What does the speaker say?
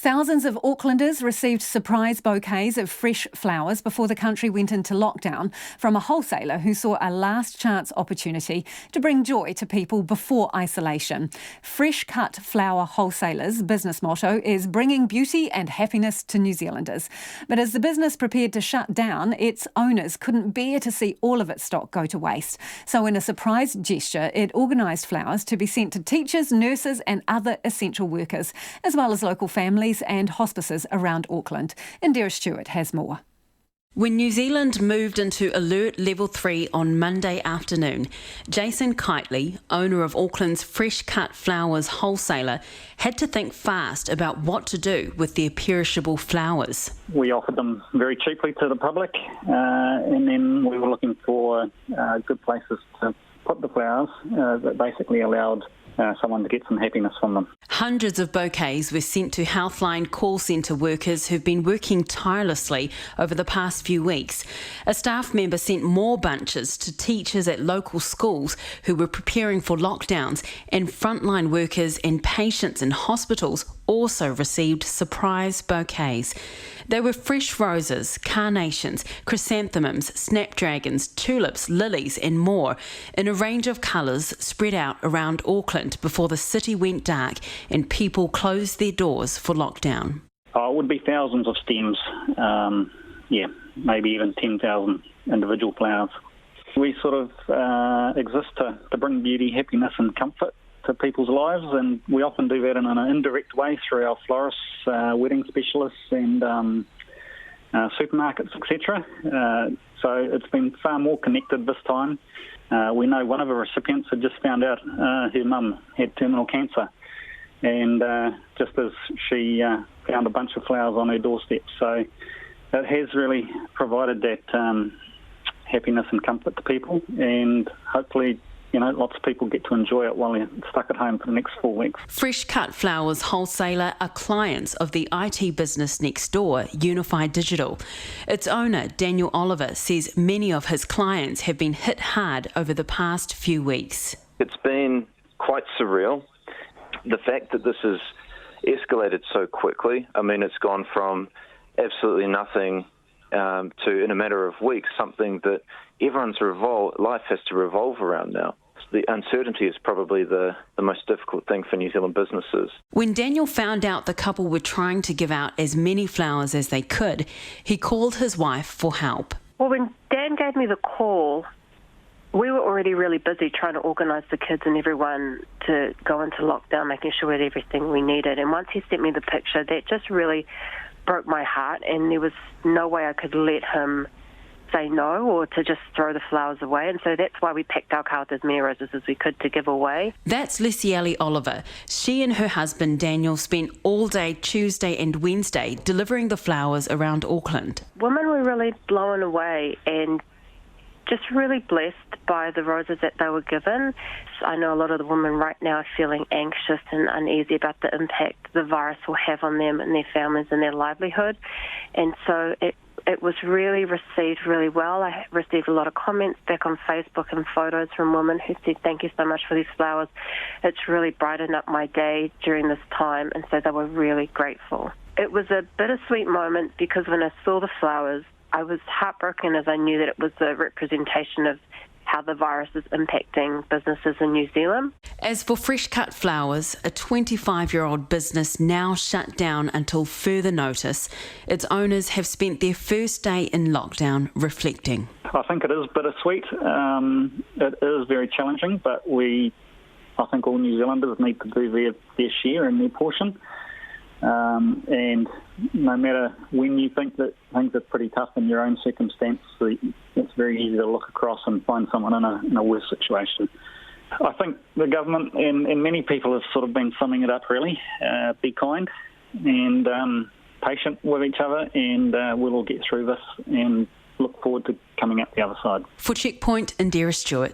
Thousands of Aucklanders received surprise bouquets of fresh flowers before the country went into lockdown from a wholesaler who saw a last chance opportunity to bring joy to people before isolation. Fresh Cut Flower Wholesalers' business motto is bringing beauty and happiness to New Zealanders. But as the business prepared to shut down, its owners couldn't bear to see all of its stock go to waste. So in a surprise gesture, it organised flowers to be sent to teachers, nurses and other essential workers, as well as local families and hospices around Auckland. Indira Stewart has more. When New Zealand moved into Alert Level 3 on Monday afternoon, Jason Kitely, owner of Auckland's Fresh Cut Flowers wholesaler, had to think fast about what to do with their perishable flowers. We offered them very cheaply to the public, and then we were looking for good places to put the flowers that basically allowed someone to get some happiness from them. Hundreds of bouquets were sent to Healthline call centre workers who've been working tirelessly over the past few weeks. A staff member sent more bunches to teachers at local schools who were preparing for lockdowns, and frontline workers and patients in hospitals also received surprise bouquets. They were fresh roses, carnations, chrysanthemums, snapdragons, tulips, lilies and more, in a range of colours spread out around Auckland before the city went dark and people closed their doors for lockdown. It would be thousands of stems, maybe even 10,000 individual flowers. We sort of exist to bring beauty, happiness and comfort to people's lives, and we often do that in an indirect way through our florists, wedding specialists and supermarkets, etc. So it's been far more connected this time. We know one of the recipients had just found out her mum had terminal cancer, and just as she found a bunch of flowers on her doorstep. So it has really provided that happiness and comfort to people, and hopefully lots of people get to enjoy it while they're stuck at home for the next 4 weeks. Fresh Cut Flowers wholesaler are clients of the IT business next door, Unified Digital. Its owner, Daniel Oliver, says many of his clients have been hit hard over the past few weeks. It's been quite surreal. The fact that this has escalated so quickly, it's gone from absolutely nothing to, in a matter of weeks, something that everyone's life has to revolve around now. The uncertainty is probably the most difficult thing for New Zealand businesses. When Daniel found out the couple were trying to give out as many flowers as they could, he called his wife for help. Well, when Dan gave me the call, we were already really busy trying to organise the kids and everyone to go into lockdown, making sure we had everything we needed. And once he sent me the picture, that just really broke my heart, and there was no way I could let him say no or to just throw the flowers away. And so that's why we picked our cards as many roses as we could to give away. That's Lysiele Oliver. She and her husband Daniel spent all day Tuesday and Wednesday delivering the flowers around Auckland. Women were really blown away and just really blessed by the roses that they were given. I know a lot of the women right now are feeling anxious and uneasy about the impact the virus will have on them and their families and their livelihood. And so it was really received really well. I received a lot of comments back on Facebook and photos from women who said, "Thank you so much for these flowers. It's really brightened up my day during this time." And so they were really grateful. It was a bittersweet moment because when I saw the flowers, I was heartbroken as I knew that it was a representation of how the virus is impacting businesses in New Zealand. As for Fresh Cut Flowers, a 25-year-old business now shut down until further notice, its owners have spent their first day in lockdown reflecting. I think it is bittersweet. It is very challenging, but I think all New Zealanders need to do their share and their portion. And no matter when you think that things are pretty tough in your own circumstance, it's very easy to look across and find someone in a worse situation. I think the government and many people have sort of been summing it up really. Be kind and patient with each other, and we'll all get through this and look forward to coming out the other side. For Checkpoint, Indira Stewart.